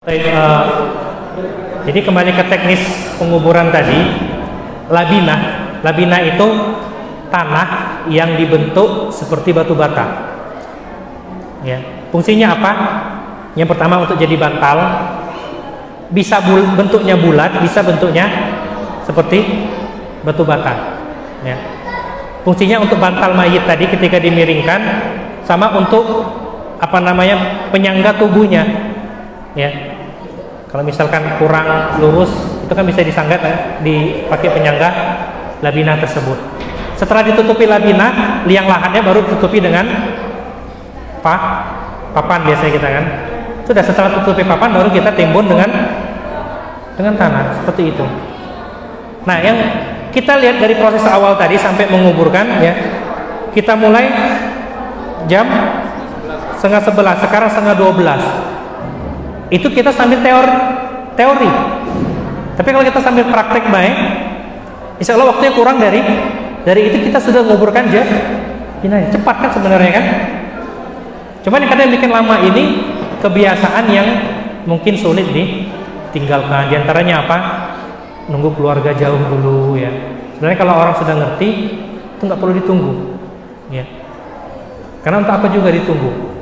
Baik, jadi kembali ke teknis penguburan tadi. Labina itu tanah yang dibentuk seperti batu bata. Ya, fungsinya apa? Yang pertama untuk jadi bantal. Bisa bentuknya bulat, bisa bentuknya seperti batu bata. Ya. Fungsinya untuk bantal mayit tadi ketika dimiringkan, sama untuk penyangga tubuhnya. Ya. Kalau misalkan kurang lurus, itu kan bisa disangga, dipakai penyangga labina tersebut. Setelah ditutupi labina, liang lahatnya baru ditutupi dengan papan biasanya kita kan. Sudah, setelah tutupi papan baru kita timbun dengan tanah seperti itu. Nah, yang kita lihat dari proses awal tadi sampai menguburkan, ya, kita mulai jam 10:30, sekarang 10:30. Itu kita sambil teori. Tapi kalau kita sambil praktek baik, insya Allah waktunya kurang dari itu kita sudah menguburkan jenazah. Cepat kan sebenarnya kan? Cuman yang kadang bikin lama ini kebiasaan yang mungkin sulit ditinggalkan. Di antaranya apa? Nunggu keluarga jauh dulu, ya. Sebenarnya kalau orang sudah ngerti, itu nggak perlu ditunggu, ya. Karena untuk apa juga ditunggu?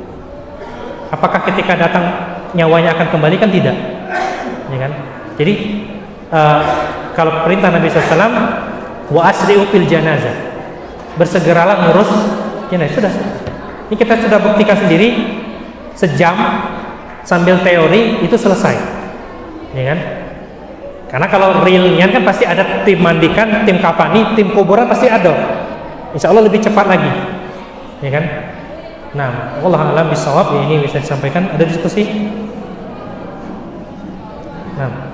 Apakah ketika datang nyawanya akan kembali? Kan tidak, ya kan? Jadi kalau perintah Nabi SAW, wa asri'u fil janazah, bersegeralah ngurus jenazah. Sudah. Ini kita sudah buktikan sendiri, sejam sambil teori itu selesai, ya kan? Karena kalau realnya kan pasti ada tim mandikan, tim kafani, tim kuburan pasti ada. Insya Allah lebih cepat lagi, ya kan? Nah, wallahu a'lam bishawab. Ya, ini bisa disampaikan. Ada diskusi? Nah.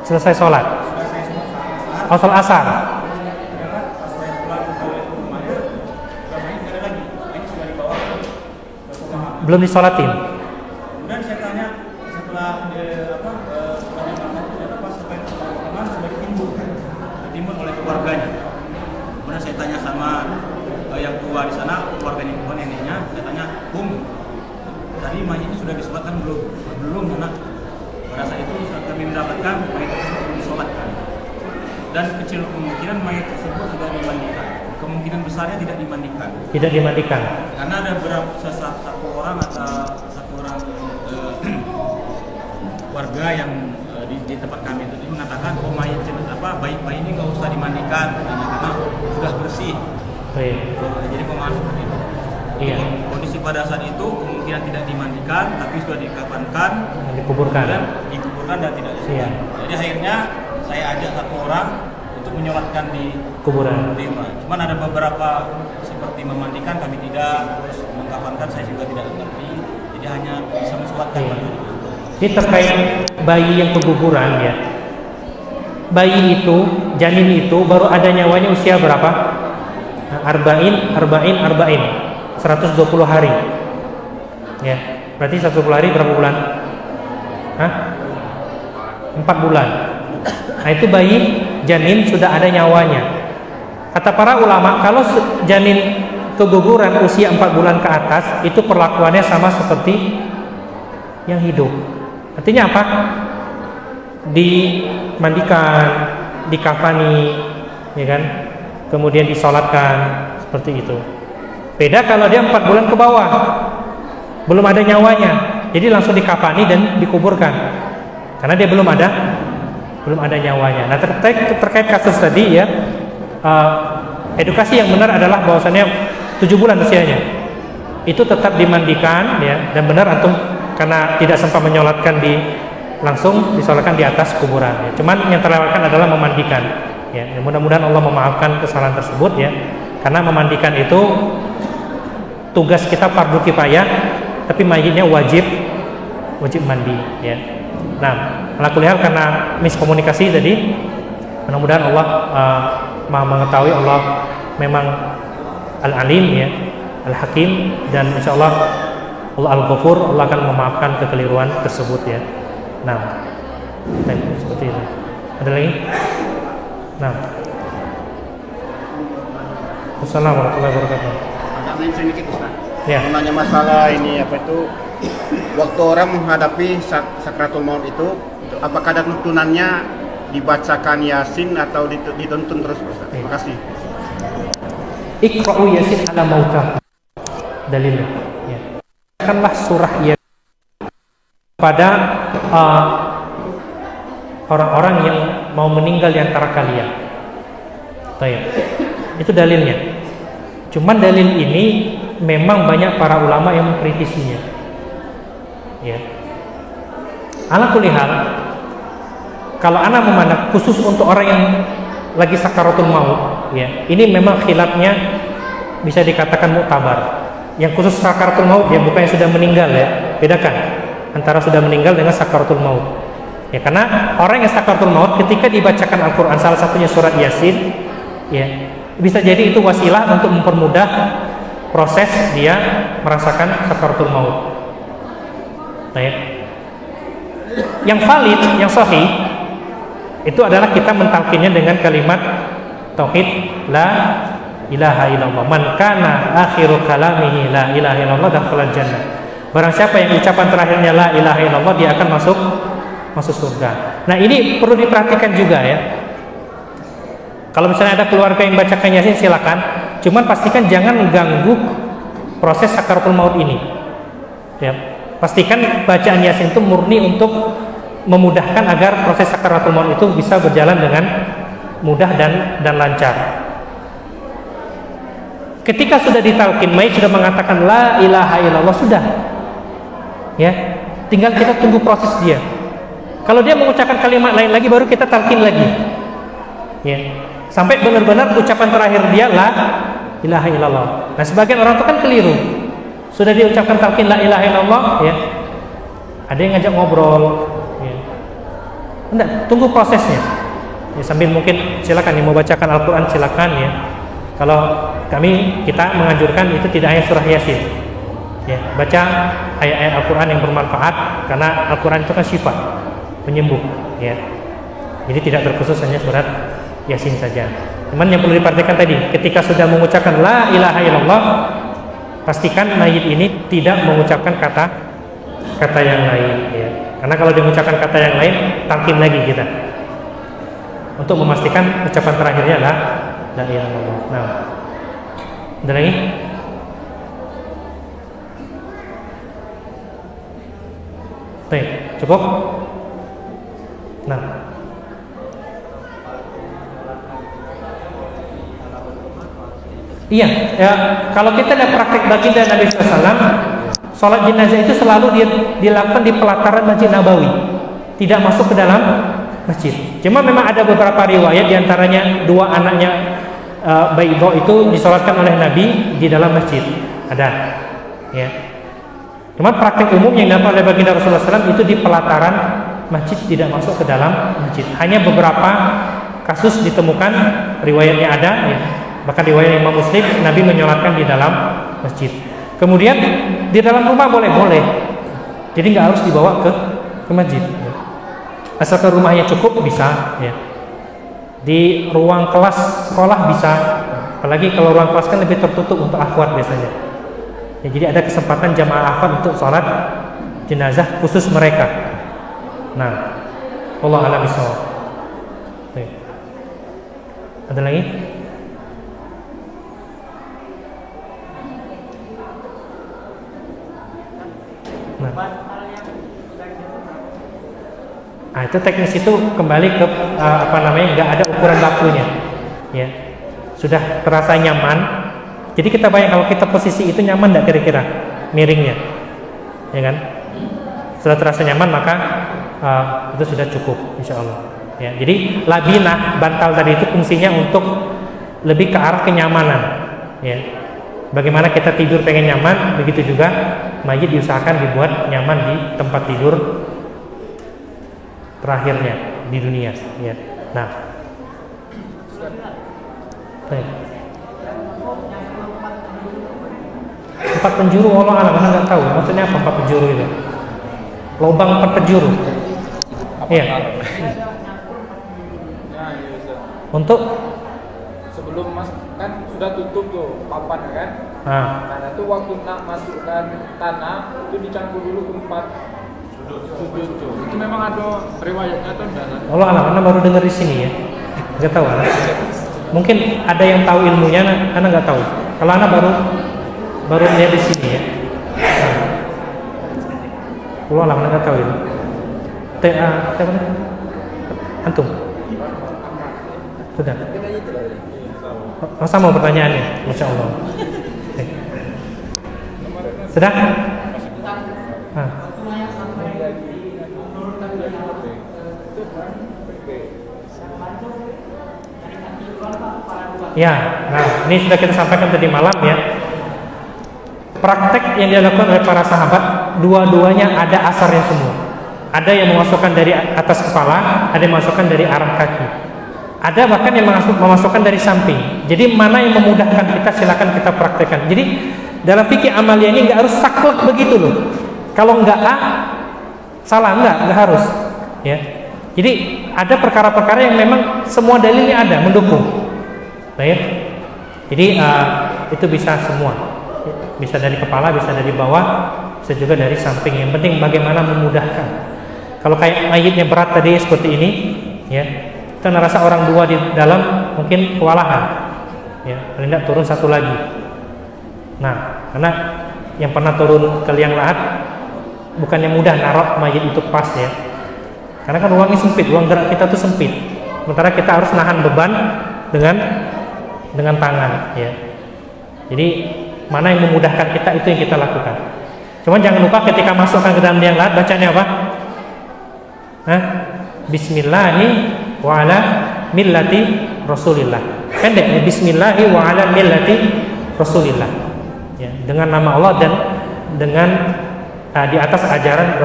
Selesai sholat. Oh, sholat asar. Belum disolatin. Kemudian saya tanya setelah pas sampai ke pemakaman sudah ditimbun oleh keluarganya. Kemudian saya tanya sama yang tua di sana, keluarganya tua, neneknya, saya tanya, tadi mayatnya sudah disolatkan belum? Belum, anak. Pada saat itu saat kami mendapatkan mayat tersebut belum disolatkan, dan kecil kemungkinan mayat tersebut sudah dimandikan. Kemungkinan besarnya tidak dimandikan. Tidak dimandikan. Karena ada satu orang warga yang di tempat kami itu mengatakan, mayat bayi ini nggak usah dimandikan, karena sudah bersih. Jadi pemahaman seperti itu. Iya. Kondisi pada saat itu kemungkinan tidak dimandikan, tapi sudah dikafankan, dikuburkan dan tidak disolatkan. Iya. Jadi akhirnya saya ajak satu orang untuk menyolatkan di kuburan. Cuman ada beberapa seperti memandikan kami tidak, terus mengkafankan saya juga tidak mengerti. Jadi hanya bisa mensolatkan. Iya. Ini terkait bayi yang keguguran, ya. Bayi itu, janin itu baru ada nyawanya usia berapa? Arba'in. 120 hari. Ya, berarti 120 hari berapa bulan? 4 bulan. Nah, itu bayi janin sudah ada nyawanya. Kata para ulama, kalau janin keguguran usia 4 bulan ke atas, itu perlakuannya sama seperti yang hidup. Artinya apa? Dimandikan, dikafani, ya kan? Kemudian disolatkan, seperti itu. Beda kalau dia 4 bulan ke bawah, belum ada nyawanya, jadi langsung dikafani dan dikuburkan, karena dia belum ada belum ada nyawanya. Nah, terkait kasus tadi ya, edukasi yang benar adalah bahwasannya 7 bulan usianya itu tetap dimandikan ya, dan benar antum karena tidak sempat menyolatkan langsung disolatkan di atas kuburan ya. Cuman yang terlewatkan adalah memandikan ya. Mudah-mudahan Allah memaafkan kesalahan tersebut ya, karena memandikan itu tugas kita fardu kifayah, tapi mayitnya wajib mandi ya. Nah, ala kulli hal karena miskomunikasi tadi, mudah-mudahan Allah Maha mengetahui, Allah memang Al-Alim ya, Al-Hakim, dan insyaallah Allah Al-Ghafur, Allah akan memaafkan kekeliruan tersebut ya. Nah, seperti itu. Ada lagi? Nah. Assalamualaikum warahmatullahi wabarakatuh. Agak main sedikit Ustaz. Ya. Menanya masalah ini apa itu, waktu orang menghadapi sakratul maut itu, apakah ada tuntunannya dibacakan Yasin atau dituntun terus Ustaz? Terima kasih. Iqra'u Yasin ala mautah. Dalilnya ya. Bacakanlah surah Yasin pada orang-orang yang mau meninggal di antara kalian. Baik. Itu dalilnya. Cuman dalil ini memang banyak para ulama yang mengkritisinya. Ya. Ala kulli hal, kalau ana memandang khusus untuk orang yang lagi sakaratul maut, ya, ini memang khilafnya bisa dikatakan muktabar. Yang khusus sakaratul maut ya, bukan yang sudah meninggal ya. Bedakan antara sudah meninggal dengan sakaratul maut. Ya, karena orang yang sakaratul maut ketika dibacakan Al-Qur'an, salah satunya surat Yasin, ya, bisa jadi itu wasilah untuk mempermudah proses dia merasakan sakaratul maut. Baik. Yang valid, yang sahih itu adalah kita mentalkinnya dengan kalimat tauhid la ilaha illallah. Man kana akhiru kalamihi la ilaha illallah dakhala jannah. Barang siapa yang ucapan terakhirnya la ilaha illallah, dia akan masuk surga. Nah, ini perlu diperhatikan juga ya. Kalau misalnya ada keluarga yang bacakan Yasin, silakan. Cuman pastikan jangan mengganggu proses sakaratul maut ini. Ya, pastikan bacaan Yasin itu murni untuk memudahkan agar proses sakaratul maut itu bisa berjalan dengan mudah dan lancar. Ketika sudah ditalkin, mayit sudah mengatakan la ilaha illallah, sudah. Ya, tinggal kita tunggu proses dia. Kalau dia mengucapkan kalimat lain lagi, baru kita talkin lagi. Ya, sampai benar-benar ucapan terakhir dia la ilaha illallah. Nah, sebagian orang itu kan keliru. Sudah diucapkan talqin la ilaha illallah ya, ada yang ngajak ngobrol ya. Enggak, tunggu prosesnya ya, sambil mungkin silakan yang mau bacakan Al-Quran silakan ya. Kalau kita menganjurkan itu tidak hanya surah Yasin ya, baca ayat-ayat Al-Quran yang bermanfaat, karena Al-Quran itu kan syifa, penyembuh ya. Jadi tidak terkhusus hanya surat Yasin saja. Cuman yang perlu diperhatikan tadi, ketika sudah mengucapkan la ilaha illallah, pastikan mayit ini tidak mengucapkan kata yang lain ya. Karena kalau dia mengucapkan kata yang lain, talqin lagi kita untuk memastikan ucapan terakhirnya la ilaha illallah. Nah, ada lagi? Baik, cukup. Nah, iya, ya, kalau kita lihat praktek baginda Nabi SAW, sholat jenazah itu selalu dilakukan di pelataran Masjid Nabawi, tidak masuk ke dalam masjid. Cuma memang ada beberapa riwayat, diantaranya 2 anaknya Baido itu disolatkan oleh Nabi di dalam masjid. Ada, ya. Cuma praktek umum yang dilakukan oleh baginda Rasulullah SAW itu di pelataran masjid, tidak masuk ke dalam masjid. Hanya beberapa kasus ditemukan riwayatnya ada, ya. Bahkan riwayat Imam Muslim, Nabi menyolatkan di dalam masjid. Kemudian di dalam rumah boleh, jadi nggak harus dibawa ke masjid. Asalkan rumahnya cukup bisa. Ya. Di ruang kelas sekolah bisa. Apalagi kalau ruang kelas kan lebih tertutup untuk akhwat biasanya. Ya, jadi ada kesempatan jamaah akhwat untuk sholat jenazah khusus mereka. Nah, Allah a'lam bishawab. Ada lagi? Nah. Nah, itu teknis itu kembali ke nggak ada ukuran bakunya, ya. Sudah terasa nyaman. Jadi kita bayang kalau kita posisi itu nyaman nggak kira-kira miringnya, ya kan? Setelah terasa nyaman maka itu sudah cukup, insya Allah. Ya, jadi labinah bantal tadi itu fungsinya untuk lebih ke arah kenyamanan. Ya. Bagaimana kita tidur pengen nyaman, begitu juga mayit diusahakan dibuat nyaman di tempat tidur terakhirnya di dunia. Ya. Nah, baik. 4 penjuru, Allah alam, nggak tahu. Maksudnya apa 4 penjuru itu? Lubang 4 penjuru. Iya. Untuk sebelum mas kan sudah tutup tuh papan kan. Nah itu waktu nak masukkan tanah itu dicampur dulu ke 4 sudut tuh. Itu memang ada riwayatnya atau enggak? Allah alam, Anda baru dengar di sini ya. Nggak tahu. Mungkin ada yang tahu ilmunya, Anda nggak tahu. Kalau Anda baru lihat di sini ya. Allah alam, Anda nggak tahu itu. Siapa nih? Antum? Sudah. Sama pertanyaannya, Masya Allah. Sudah? Ya, nah ini sudah kita sampaikan tadi malam ya. Praktek yang dilakukan oleh para sahabat, dua-duanya ada asarnya semua. Ada yang memasukkan dari atas kepala, ada yang memasukkan dari arah kaki. Ada bahkan yang memasukkan dari samping. Jadi mana yang memudahkan kita silakan kita praktekkan. Jadi dalam fikih amalia ini nggak harus saklek begitu loh. Kalau nggak salah nggak harus. Ya. Jadi ada perkara-perkara yang memang semua dalilnya ada mendukung. Baik. Jadi itu bisa semua. Bisa dari kepala, bisa dari bawah, bisa juga dari samping. Yang penting bagaimana memudahkan. Kalau kayak mayitnya berat tadi seperti ini, ya. Kita ngerasa orang dua di dalam mungkin kewalahan, ya, paling tidak turun satu lagi. Nah, karena yang pernah turun ke liang lahat bukannya mudah narok mayit itu pas ya, karena kan ruangnya sempit, ruang gerak kita tuh sempit. Sementara kita harus nahan beban dengan tangan, ya. Jadi mana yang memudahkan kita itu yang kita lakukan. Cuman jangan lupa ketika masukkan ke dalam liang lahat bacanya apa? Bismillahi wa ala millati Rasulillah. Pendek ya, bismillahi wa ala millati Rasulillah. Ya, dengan nama Allah dan dengan di atas ajaran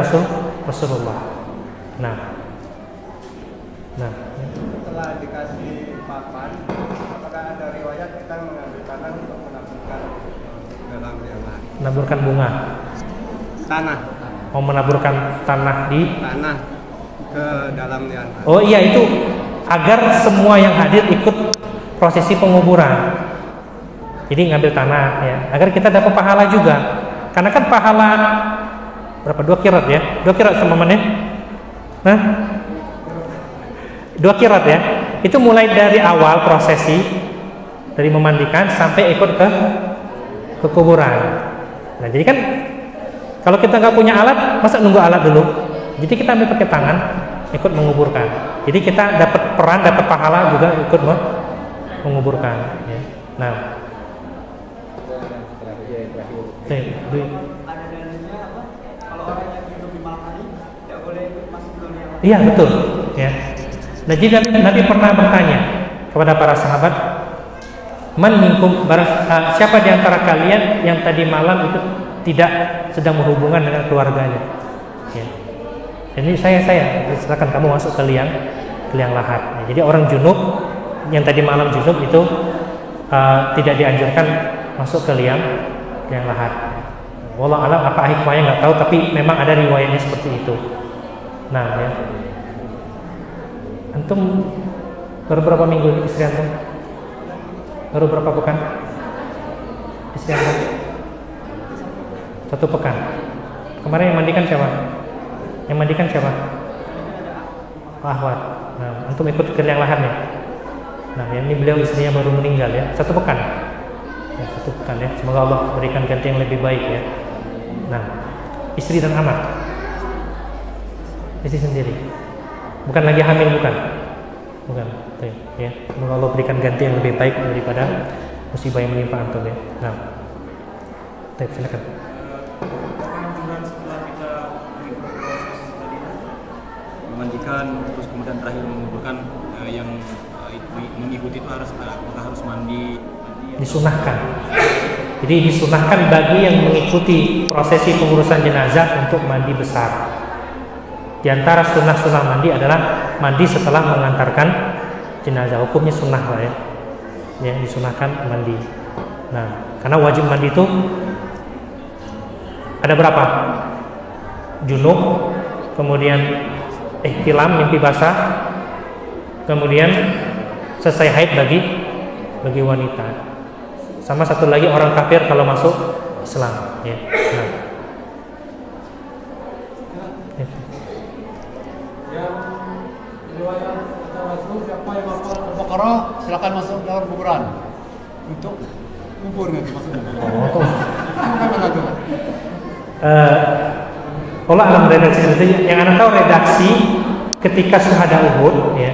Rasulullah. Nah. Setelah dikasih papan, apakah ada riwayat kita mengambil tanah untuk menaburkan dalam liang lahat? Menaburkan bunga. Tanah. Mau menaburkan tanah di tanah ke dalam liang lahat. Oh iya, itu agar semua yang hadir ikut prosesi penguburan. Jadi ngambil tanah ya, agar kita dapat pahala juga. Karena kan pahala berapa? 2 kirat ya. 2 kirat sama mana? 2 kirat ya. Itu mulai dari awal prosesi, dari memandikan sampai ikut ke kuburan. Nah, jadi kan kalau kita nggak punya alat, masa nunggu alat dulu? Jadi kita ambil pakai tangan, ikut menguburkan. Jadi kita dapat peran, dapat pahala juga ikut menguburkan. Ya. Nah, Ada dalilnya apa? Kalau orang yang hidup di malam hari tidak boleh ikut masuk ke liang lahat. iya betul. Ya. Nah, jadi Nabi pernah bertanya kepada para sahabat, man minkum, siapa di antara kalian yang tadi malam itu tidak sedang berhubungan dengan keluarganya? Ya. Jadi saya silakan kamu masuk ke liang lahat. Ya, jadi orang junub yang tadi malam junub itu tidak dianjurkan masuk ke liang lahat. Wallah alam apa hikmahnya nggak tahu, tapi memang ada riwayatnya seperti itu. Nah, ya. Antum baru berapa minggu istri antum? Baru berapa pekan? Istri antum? 1 pekan. Kemarin yang mandikan siapa? Yang mandikan siapa? Pak Ahwat. Nah, antum ikut ke liang lahat ya. Nah, ini beliau istrinya baru meninggal ya, 1 pekan. Ya, 1 pekan ya. Semoga Allah berikan ganti yang lebih baik ya. Nah, istri dan anak. Istri sendiri. Bukan lagi hamil, bukan. Ya. Semoga Allah berikan ganti yang lebih baik daripada musibah yang menimpa antum ya. Nah, silakan. Setelah kita mengikuti proses tadi memandikan, terus kemudian terakhir menguburkan, yang mengikuti itu harus mandi. Disunahkan. Jadi disunahkan bagi yang mengikuti prosesi pengurusan jenazah untuk mandi besar. Di antara sunnah-sunnah mandi adalah mandi setelah mengantarkan jenazah. Hukumnya sunnah lah ya. Ya, disunahkan mandi. Nah, karena wajib mandi itu ada berapa? Junub, kemudian ihtilam, mimpi basah, kemudian selesai haid bagi wanita. Sama satu lagi orang kafir kalau masuk Islam ya. Nah. Al-Baqarah silakan masuk dalam kuburan untuk kubur nanti masuk. Allah alam redaksi yang anda tahu redaksi ketika syuhada Uhud ya.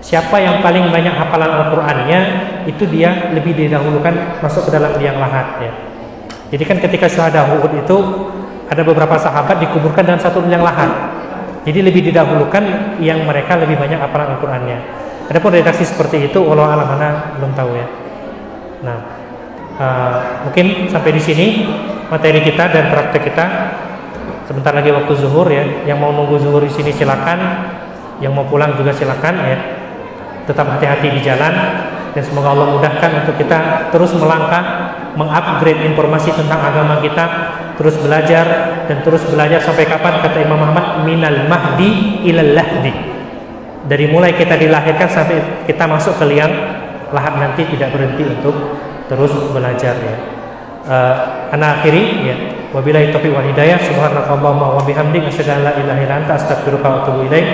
Siapa yang paling banyak hafalan Al-Qur'annya itu dia lebih didahulukan masuk ke dalam liang lahat ya. Jadi kan ketika syuhada Uhud itu ada beberapa sahabat dikuburkan dalam satu liang lahat. Jadi lebih didahulukan yang mereka lebih banyak hafalan Al-Qur'annya. Adapun redaksi seperti itu Allah alam mana belum tahu ya. Nah, mungkin sampai di sini materi kita dan praktek kita. Sebentar lagi waktu zuhur ya. Yang mau nunggu zuhur di sini silakan. Yang mau pulang juga silakan ya. Tetap hati-hati di jalan dan semoga Allah mudahkan untuk kita terus melangkah, mengupgrade informasi tentang agama kita, terus belajar dan terus belajar sampai kapan kata Imam Ahmad minal mahdi ilal lahdi. Dari mulai kita dilahirkan sampai kita masuk ke liang lahat nanti tidak berhenti untuk terus belajar ya. Ana akhiri ya. Wabillahi taufiq wal hidayah. Subhanakallahumma wa bihamdika asyhadu an la ilaha illa anta astaghfiruka wa atubu ilaik.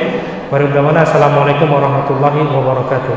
Assalamualaikum warahmatullahi wabarakatuh.